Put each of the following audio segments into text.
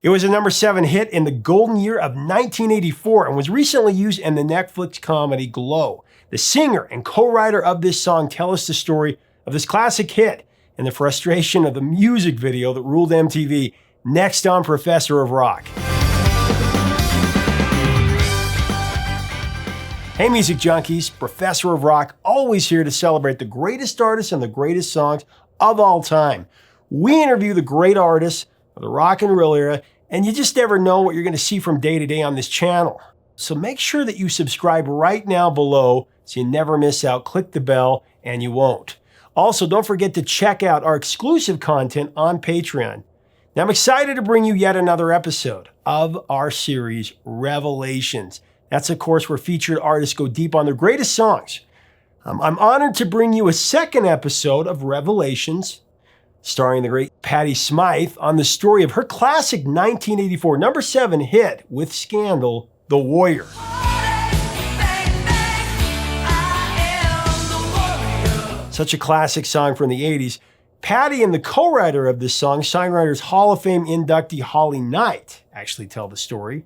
It was a #7 hit in the golden year of 1984 and was recently used in the Netflix comedy Glow. The singer and co-writer of this song tell us the story of this classic hit and the frustration of the music video that ruled MTV. Next on Professor of Rock. Hey music junkies, Professor of Rock, always here to celebrate the greatest artists and the greatest songs of all time. We interview the great artists of the rock and roll era, and you just never know what you're going to see from day to day on this channel. So make sure that you subscribe right now below so you never miss out. Click the bell and you won't. Also, don't forget to check out our exclusive content on Patreon. Now, I'm excited to bring you yet another episode of our series, Revelations. That's, of course, where featured artists go deep on their greatest songs. I'm honored to bring you a second episode of Revelations, starring the great Patty Smyth, on the story of her classic 1984 #7 hit with Scandal, The Warrior. Such a classic song from the 80s. Patty and the co-writer of this song, Songwriters Hall of Fame inductee Holly Knight, actually tell the story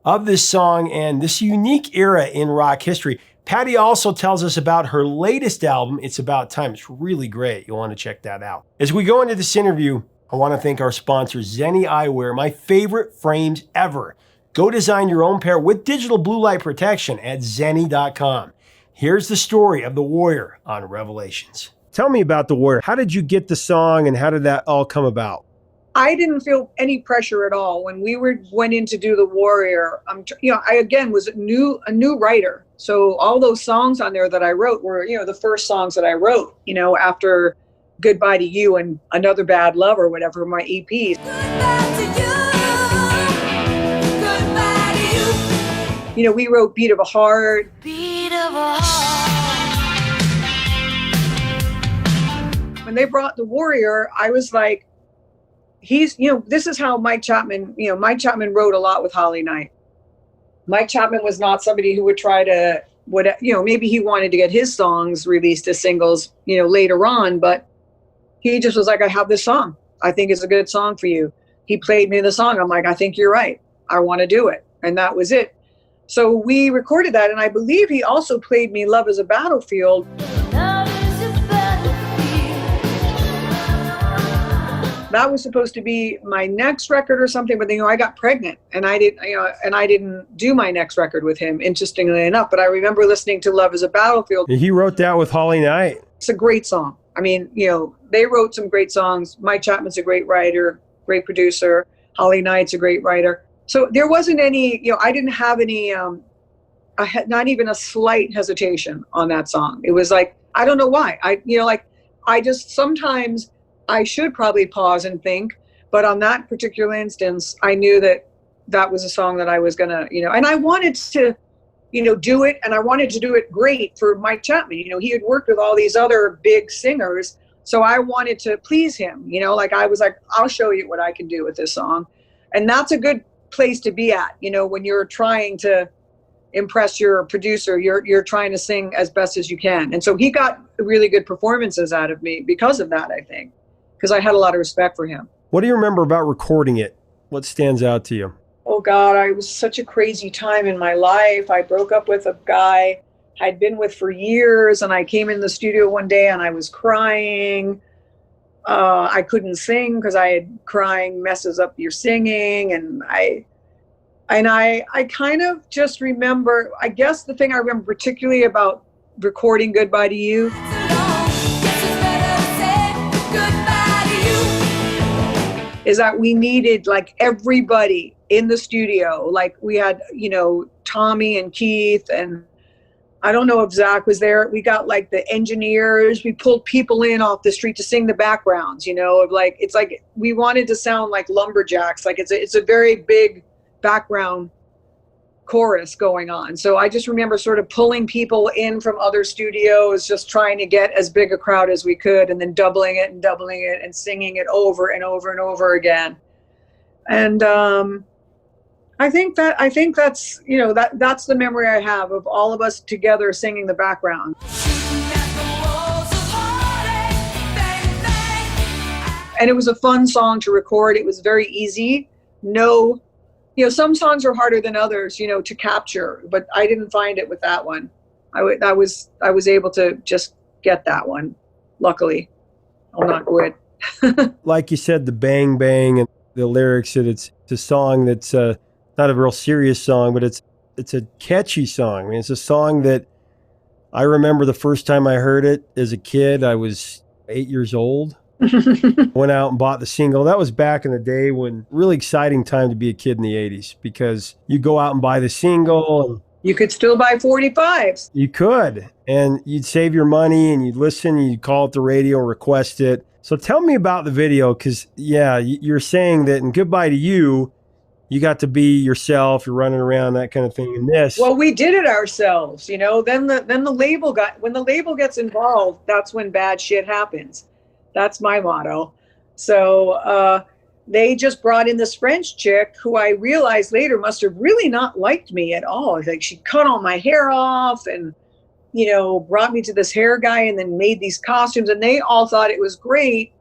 of this song and this unique era in rock history. Patty also tells us about her latest album, It's About Time. It's really great. You'll want to check that out. As we go into this interview, I want to thank our sponsor, Zenni Eyewear, my favorite frames ever. Go design your own pair with digital blue light protection at zenni.com. Here's the story of The Warrior on Revelations. Tell me about The Warrior. How did you get the song and how did that all come about? I didn't feel any pressure at all when we went in to do The Warrior. I again was a new writer, so all those songs on there that I wrote were the first songs that I wrote. After Goodbye to You and Another Bad Love or whatever, my EPs. We wrote Beat of a Heart. Beat of a Heart. When they brought The Warrior, I was like, this is how Mike Chapman wrote a lot with Holly Knight. Mike Chapman was not somebody who would try to, maybe he wanted to get his songs released as singles, later on, but he just was like, I have this song. I think it's a good song for you. He played me the song. I'm like, I think you're right. I want to do it. And that was it. So we recorded that. And I believe he also played me Love is a Battlefield. That was supposed to be my next record or something, but I got pregnant and I didn't do my next record with him, interestingly enough. But I remember listening to Love is a Battlefield. He wrote that with Holly Knight. It's a great song. I mean, they wrote some great songs. Mike Chapman's a great writer, great producer. Holly Knight's a great writer. So there wasn't any, I didn't have any, I had not even a slight hesitation on that song. It was like, I don't know why. I just sometimes I should probably pause and think, but on that particular instance, I knew that was a song that I was gonna, and I wanted to, do it, and I wanted to do it great for Mike Chapman. He had worked with all these other big singers, so I wanted to please him. I was like, I'll show you what I can do with this song, and that's a good place to be at. When you're trying to impress your producer, you're trying to sing as best as you can, and so he got really good performances out of me because of that, I think. Because I had a lot of respect for him. What do you remember about recording it? What stands out to you? Oh God, it was such a crazy time in my life. I broke up with a guy I'd been with for years, and I came in the studio one day and I was crying. I couldn't sing because crying messes up your singing, and I kind of just remember, I guess the thing I remember particularly about recording Goodbye to You is that we needed everybody in the studio. We had, Tommy and Keith, and I don't know if Zach was there. We got the engineers. We pulled people in off the street to sing the backgrounds, it's like we wanted to sound like lumberjacks. It's a very big background chorus going on. So I just remember sort of pulling people in from other studios, just trying to get as big a crowd as we could, and then doubling it and singing it over and over and over again. And I think that's that's the memory I have of all of us together singing the background. And it was a fun song to record. It was very easy. no, some songs are harder than others, to capture, but I didn't find it with that one. I was able to just get that one. Luckily, I'll knock wood. Like you said, the bang bang and the lyrics, that it's a song that's not a real serious song, but it's a catchy song. I mean, it's a song that I remember the first time I heard it as a kid. I was 8 years old. Went out and bought the single. That was back in the day when really exciting time to be a kid in the 80s, because you go out and buy the single and you could still buy 45s. You could, and you'd save your money and you'd listen, and you'd call up the radio and request it. So tell me about the video, because you're saying that in Goodbye to You, you got to be yourself, you're running around, that kind of thing. In this, well, we did it ourselves, Then the label when the label gets involved, that's when bad shit happens. That's my motto. So they just brought in this French chick who I realized later must have really not liked me at all. Like, she cut all my hair off and, brought me to this hair guy and then made these costumes, and they all thought it was great.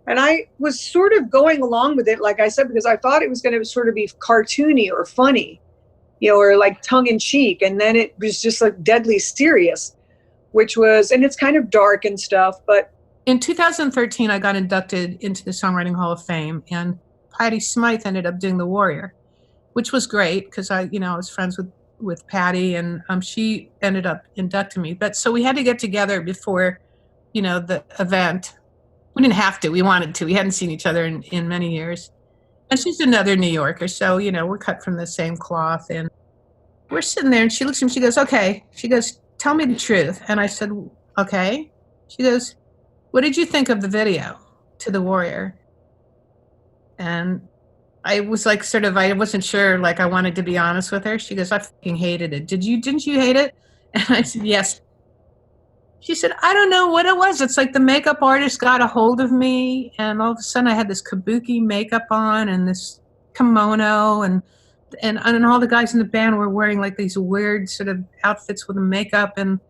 And I was sort of going along with it, like I said, because I thought it was going to sort of be cartoony or funny, or like tongue in cheek. And then it was just like deadly serious, and it's kind of dark and stuff, but in 2013, I got inducted into the Songwriting Hall of Fame, and Patty Smyth ended up doing The Warrior, which was great because I was friends with Patty, and she ended up inducting me. But so we had to get together before, the event. We didn't have to. We wanted to. We hadn't seen each other in many years. And she's another New Yorker, so, we're cut from the same cloth. And we're sitting there, and she looks at me, she goes, okay. She goes, tell me the truth. And I said, okay. She goes, what did you think of the video to The Warrior? And I was like, I wasn't sure, like I wanted to be honest with her. She goes, I fucking hated it. Didn't you hate it? And I said, yes. She said, I don't know what it was. It's like the makeup artist got a hold of me, and all of a sudden I had this kabuki makeup on and this kimono, and all the guys in the band were wearing like these weird sort of outfits with the makeup, and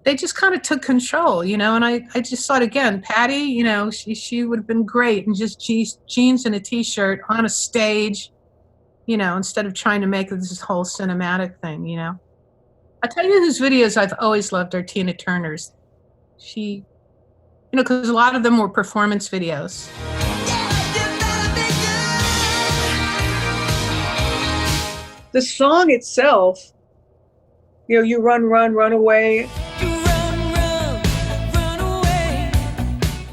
they just kind of took control, and I just thought, again, Patty, she would have been great in just jeans and a t-shirt on a stage, instead of trying to make this whole cinematic thing, I'll tell you whose videos I've always loved are Tina Turner's. She, because a lot of them were performance videos. The song itself, you run away.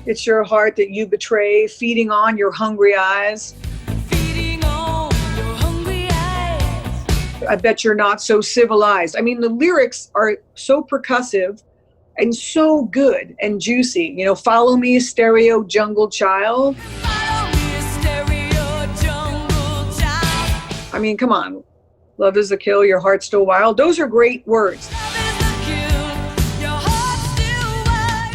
It's your heart that you betray, feeding on your hungry eyes. I bet you're not so civilized. I mean, the lyrics are so percussive and so good and juicy. Follow me, stereo jungle child. I mean, come on. Love is a kill, your heart's still wild. Those are great words.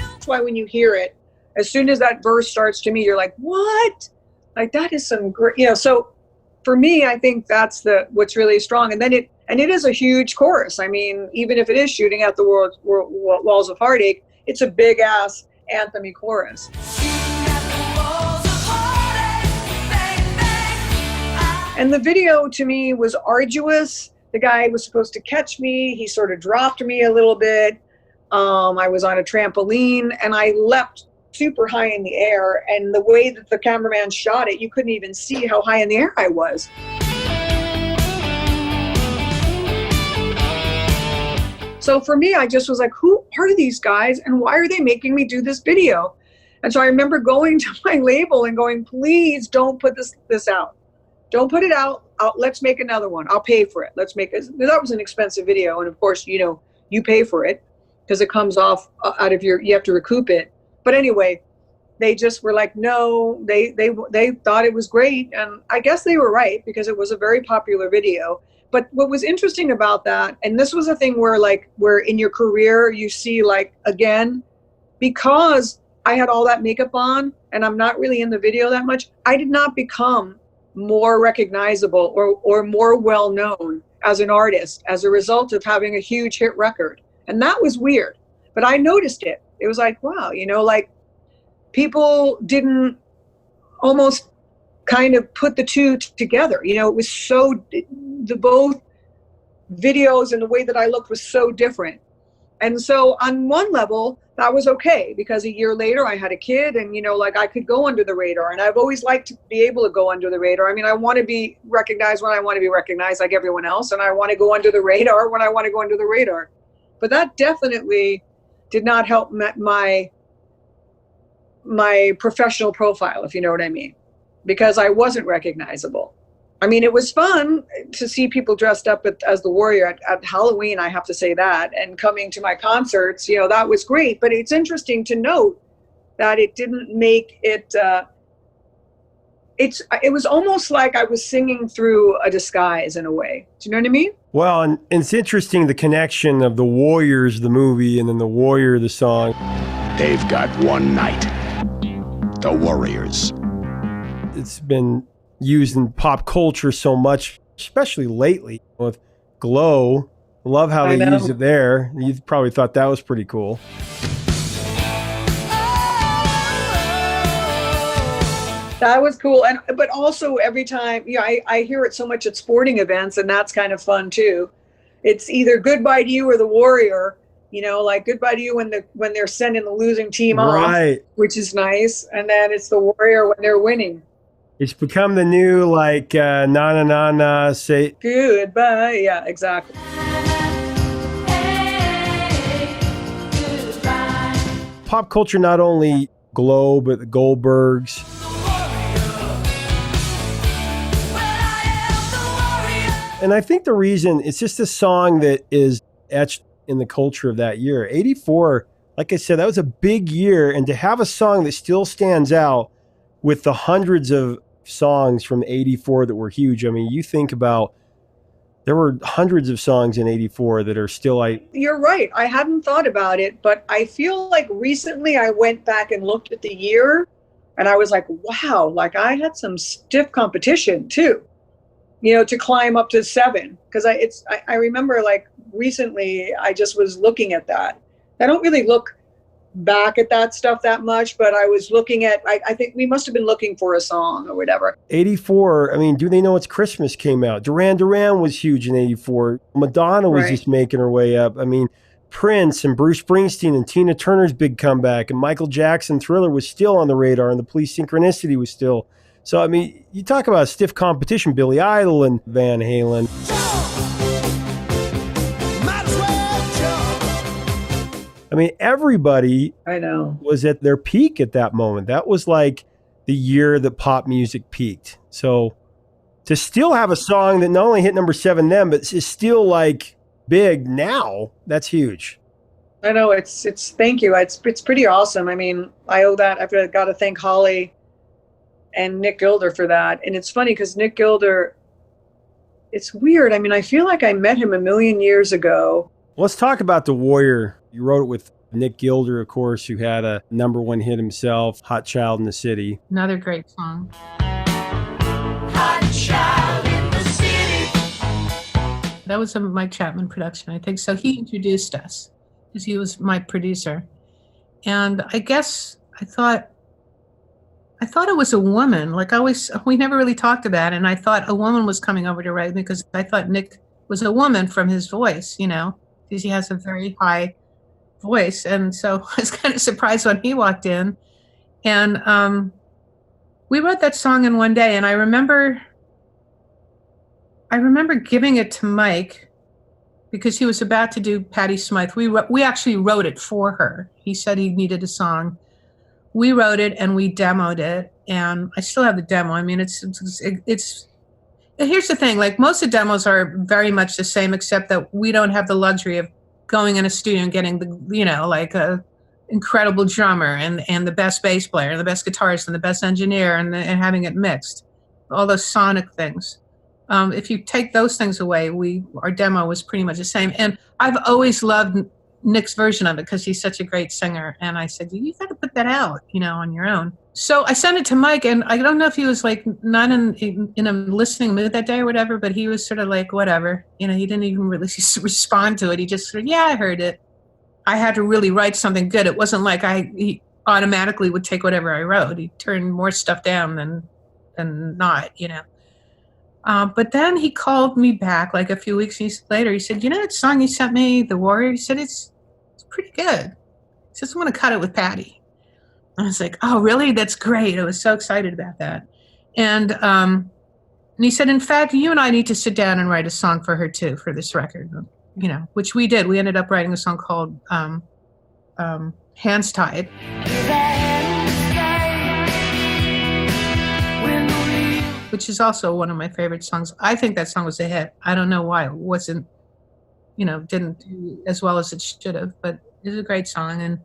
That's why when you hear it, as soon as that verse starts, to me, you're like, what? Like, that is some great, so for me, I think that's what's really strong. And then it is a huge chorus. I mean, even if it is shooting at the walls of heartache, it's a big ass anthem-y chorus. And the video to me was arduous. The guy was supposed to catch me. He sort of dropped me a little bit. I was on a trampoline and I leapt super high in the air, and the way that the cameraman shot it, you couldn't even see how high in the air I was. So for me, I just was like, who are these guys and why are they making me do this video? And so I remember going to my label and going, please don't put this out. Don't put it out. Let's make another one. I'll pay for it. Let's make it. That was an expensive video. And of course, you pay for it because it comes off out of you have to recoup it. But anyway, they just were like, no, they thought it was great. And I guess they were right because it was a very popular video. But what was interesting about that, and this was a thing where in your career, you see again, because I had all that makeup on and I'm not really in the video that much, I did not become more recognizable or more well-known as an artist as a result of having a huge hit record. And that was weird, but I noticed it. It was like, wow, people didn't almost kind of put the two together. You know, it was so, the both videos and the way that I looked was so different. And so on one level, that was okay, because a year later I had a kid, and, you know, like, I could go under the radar, and I've always liked to be able to go under the radar. I mean, I want to be recognized when I want to be recognized, like everyone else, and I want to go under the radar when I want to go under the radar. But that definitely did not help my professional profile, if you know what I mean, because I wasn't recognizable. I mean, it was fun to see people dressed up as the Warrior at Halloween, I have to say that, and coming to my concerts, you know, that was great. But it's interesting to note that it didn't make it, it was almost like I was singing through a disguise in a way. Do you know what I mean? Well, and it's interesting, the connection of the Warriors, the movie, and then the Warrior, the song. They've got one night. The Warriors. It's been used in pop culture so much, especially lately with Glow. Love how they used it there. You probably thought that was pretty cool. That was cool. But also every time, you know, I hear it so much at sporting events, and that's kind of fun too. It's either Goodbye to You or the Warrior, you know, like Goodbye to You when they're sending the losing team off, which is nice. And then it's the Warrior when they're winning. It's become the new, like, na na na na, say goodbye. Yeah, exactly. Pop culture, not only Glow, but the Goldbergs. And I think the reason, it's just a song that is etched in the culture of that year. 84, like I said, that was a big year. And to have a song that still stands out with the hundreds of songs from 84 that were huge. I mean, you think about, there were hundreds of songs in 84 that are still like... You're right. I hadn't thought about it, but I feel like recently I went back and looked at the year, and I was like, wow, like I had some stiff competition too, you know, to climb up to 7. Because I remember, like, recently I just was looking at that. I don't really look back at that stuff that much, but I was looking at, I think we must have been looking for a song or whatever. 84, I mean, Do They Know It's Christmas came out. Duran Duran was huge in 84. Madonna was just making her way up. I mean, Prince and Bruce Springsteen and Tina Turner's big comeback, and Michael Jackson, Thriller was still on the radar, and the Police Synchronicity was still. So, I mean, you talk about stiff competition, Billy Idol and Van Halen. I mean, everybody was at their peak at that moment. That was like the year that pop music peaked. So to still have a song that not only hit number 7 then, but is still like big now, that's huge. I know, it's thank you. It's pretty awesome. I mean, I owe that. I've got to thank Holly and Nick Gilder for that. And it's funny because Nick Gilder, it's weird. I mean, I feel like I met him a million years ago. Let's talk about The Warrior. You wrote it with Nick Gilder, of course, who had a #1 hit himself, Hot Child in the City. Another great song. Hot Child in the City. That was a Mike Chapman production, I think. So he introduced us because he was my producer. And I guess I thought it was a woman. Like we never really talked about it. And I thought a woman was coming over to write because I thought Nick was a woman from his voice, you know, because he has a very high voice. And so I was kind of surprised when he walked in. And we wrote that song in one day. And I remember giving it to Mike because he was about to do Patty Smyth. We actually wrote it for her. He said he needed a song. We wrote it and we demoed it. And I still have the demo. I mean, it's here's the thing, like most of the demos are very much the same, except that we don't have the luxury of going in a studio and getting the, you know, like a incredible drummer and the best bass player and the best guitarist and the best engineer and having it mixed, all those sonic things. If you take those things away, our demo was pretty much the same. And I've always loved Nick's version of it because he's such a great singer. And I said, you got to put that out, you know, on your own. So I sent it to Mike, and I don't know if he was like not in a listening mood that day or whatever, but he was sort of like, whatever, you know, he didn't even really respond to it. He just said, yeah, I heard it. I had to really write something good. It wasn't like he automatically would take whatever I wrote. He turned more stuff down than than not, But then he called me back like a few weeks later. He said, that song you sent me, The Warrior? He said, it's pretty good. He says, I want to cut it with Patty. I was like, oh, really? That's great. I was so excited about that. And he said, in fact, you and I need to sit down and write a song for her too, for this record, which we did. We ended up writing a song called Hands Tied. Which is also one of my favorite songs. I think that song was a hit. I don't know why it wasn't, didn't do as well as it should have, but it was a great song. And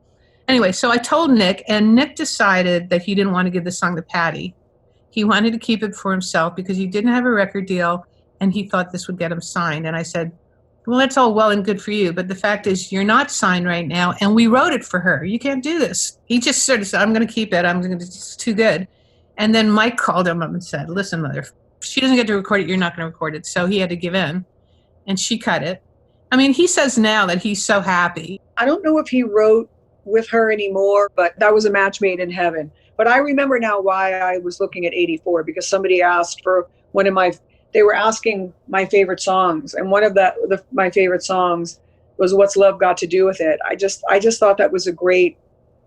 anyway, so I told Nick, and Nick decided that he didn't want to give the song to Patty. He wanted to keep it for himself because he didn't have a record deal, and he thought this would get him signed. And I said, well, that's all well and good for you, but the fact is you're not signed right now, and we wrote it for her. You can't do this. He just sort of said, I'm going to keep it. It's too good. And then Mike called him up and said, listen, mother, if she doesn't get to record it, you're not going to record it. So he had to give in, and she cut it. I mean, he says now that he's so happy. I don't know if he wrote with her anymore, but that was a match made in heaven. But I remember now why I was looking at 84, because somebody asked for they were asking my favorite songs. And one of my favorite songs was What's Love Got to Do with It. I just thought that was a great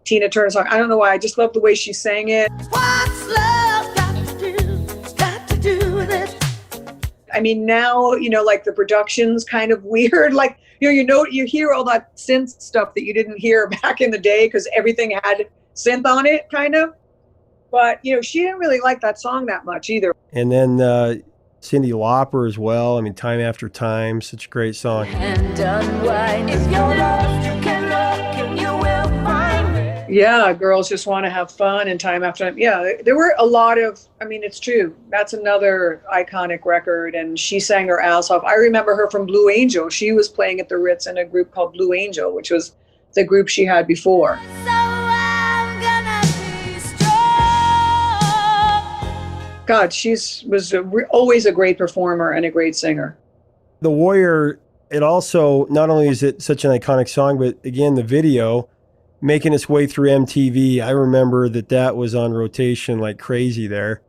Tina Turner song. I don't know why. I just love the way she sang it. What's love got to do with it? I mean, now, like the production's kind of weird. Like, you hear all that synth stuff that you didn't hear back in the day because everything had synth on it, kind of. But, she didn't really like that song that much either. And then Cyndi Lauper as well. I mean, Time After Time, such a great song. And unwind. If you're lost, you can look and you will find me. Yeah, girls just want to have fun and Time After Time. Yeah, there were a lot of, it's true. That's another iconic record, and she sang her ass off. I remember her from Blue Angel. She was playing at the Ritz in a group called Blue Angel, which was the group she had before. So I'm gonna be strong. God, was always a great performer and a great singer. The Warrior, it also, not only is it such an iconic song, but again, the video, making its way through MTV. I remember that was on rotation like crazy there.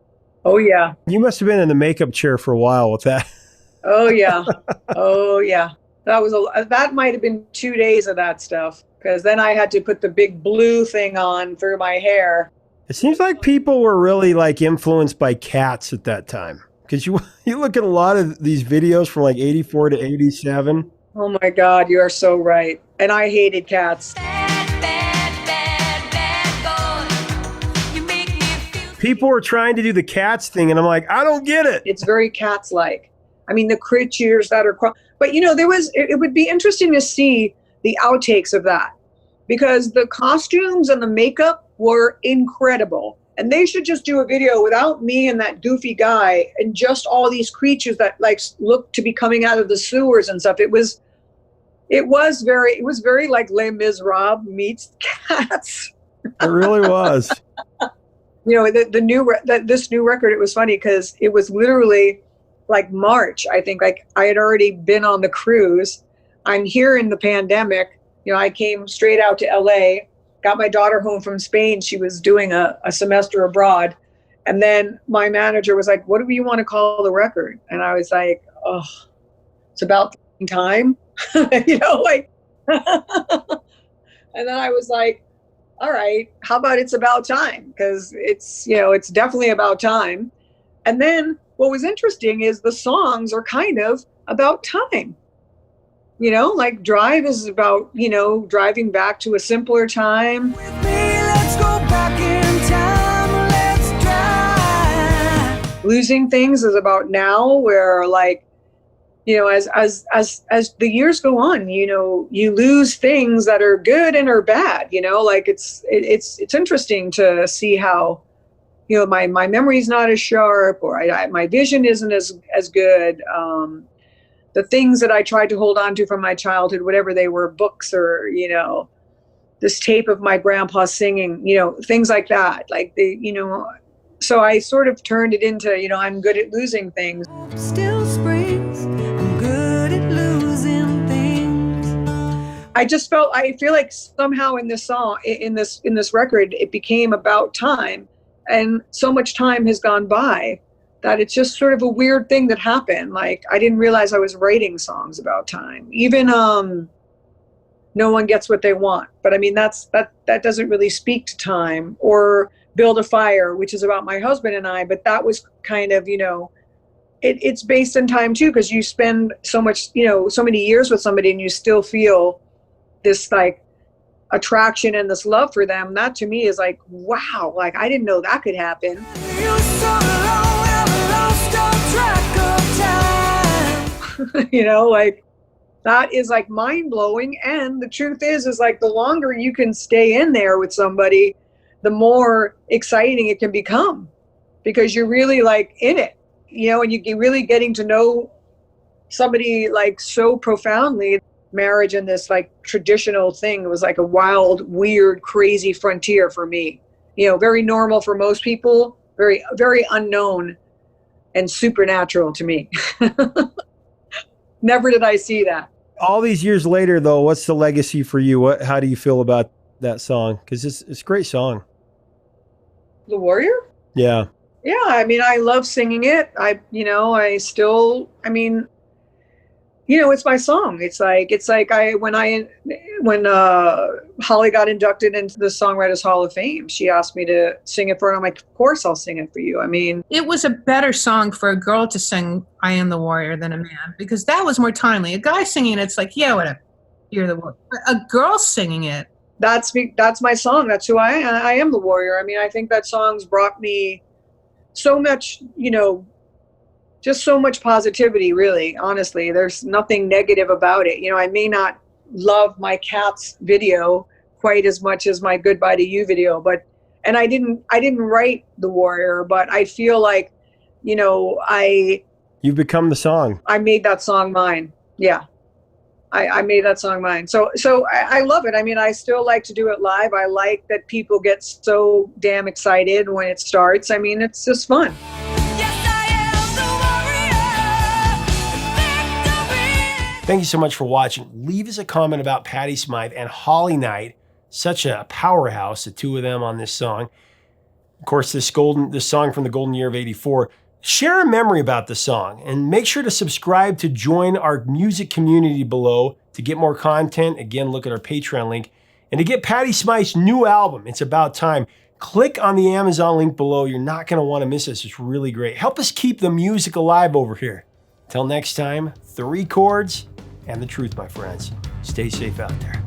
Oh, yeah. You must have been in the makeup chair for a while with that. Oh, yeah. Oh, yeah. That might have been 2 days of that stuff, because then I had to put the big blue thing on through my hair. It seems like people were really like influenced by Cats at that time, because you look at a lot of these videos from like 84 to 87. Oh, my God. You are so right. And I hated Cats. People were trying to do the Cats thing, and I'm like, I don't get it. It's very Cats-like. I mean, the creatures that are... But, it would be interesting to see the outtakes of that, because the costumes and the makeup were incredible. And they should just do a video without me and that goofy guy and just all these creatures that look to be coming out of the sewers and stuff. It was very like Les Miserables meets Cats. It really was. This new record, it was funny because it was literally like March. I think I had already been on the cruise. I'm here in the pandemic. I came straight out to LA, got my daughter home from Spain. She was doing a semester abroad. And then my manager was like, what do you want to call the record? And I was like, oh, it's about time, And then I was like, all right, how about It's About Time? Because it's definitely about time. And then what was interesting is the songs are kind of about time. Like Drive is about, driving back to a simpler time. With me, let's go back in time, let's drive. Losing Things is about now, where as the years go on, you lose things that are good and are bad, it's interesting to see how, my memory's not as sharp, or my vision isn't as good. The things that I tried to hold on to from my childhood, whatever they were, books or, this tape of my grandpa singing, things like that, so I sort of turned it into, I'm good at losing things. Still springs, I'm good at losing things. I feel like somehow in this song, in this record, it became about time. And so much time has gone by that it's just sort of a weird thing that happened. Like, I didn't realize I was writing songs about time. Even No One Gets What They Want. But I mean, that doesn't really speak to time. Or Build a Fire, which is about my husband and I, but that was kind of, you know, it's based in time too, because you spend so much, you know, so many years with somebody and you still feel this like attraction and this love for them. That to me is like, wow, like I didn't know that could happen. You so long have lost all track of time. You know, like that is like mind blowing. And the truth is like the longer you can stay in there with somebody, the more exciting it can become, because you're really like in it, you know, and you're really getting to know somebody like so profoundly. Marriage and this like traditional thing was like a wild, weird, crazy frontier for me. You know, very normal for most people, very, very unknown and supernatural to me. Never did I see that. All these years later, though, what's the legacy for you? How do you feel about that song? Because it's a great song. The Warrior? Yeah. Yeah, I mean, I love singing it. You know, it's my song. It's like when Holly got inducted into the Songwriters Hall of Fame, she asked me to sing it for her. I'm like, of course I'll sing it for you. I mean, It was a better song for a girl to sing I Am the Warrior than a man, because that was more timely. A guy singing it's like, yeah, whatever, you're the warrior. But a girl singing it, that's my song. That's who I am. I am the warrior. I mean, I think that song's brought me so much, you know, just so much positivity, really, honestly. There's nothing negative about it. You know, I may not love my Cats video quite as much as my Goodbye to You video, and I didn't write The Warrior, but I feel like, you know, You've become the song. I made that song mine. Yeah. I made that song mine. So I love it. I mean, I still like to do it live. I like that people get so damn excited when it starts. I mean, it's just fun. Thank you so much for watching. Leave us a comment about Patty Smyth and Holly Knight. Such a powerhouse, the two of them on this song. Of course, this song from the golden year of '84. Share a memory about the song and make sure to subscribe to join our music community below to get more content. Again, look at our Patreon link. And to get Patty Smyth's new album, It's About Time, click on the Amazon link below. You're not going to want to miss this. It's really great. Help us keep the music alive over here. Till next time, 3 chords and the truth, my friends. Stay safe out there.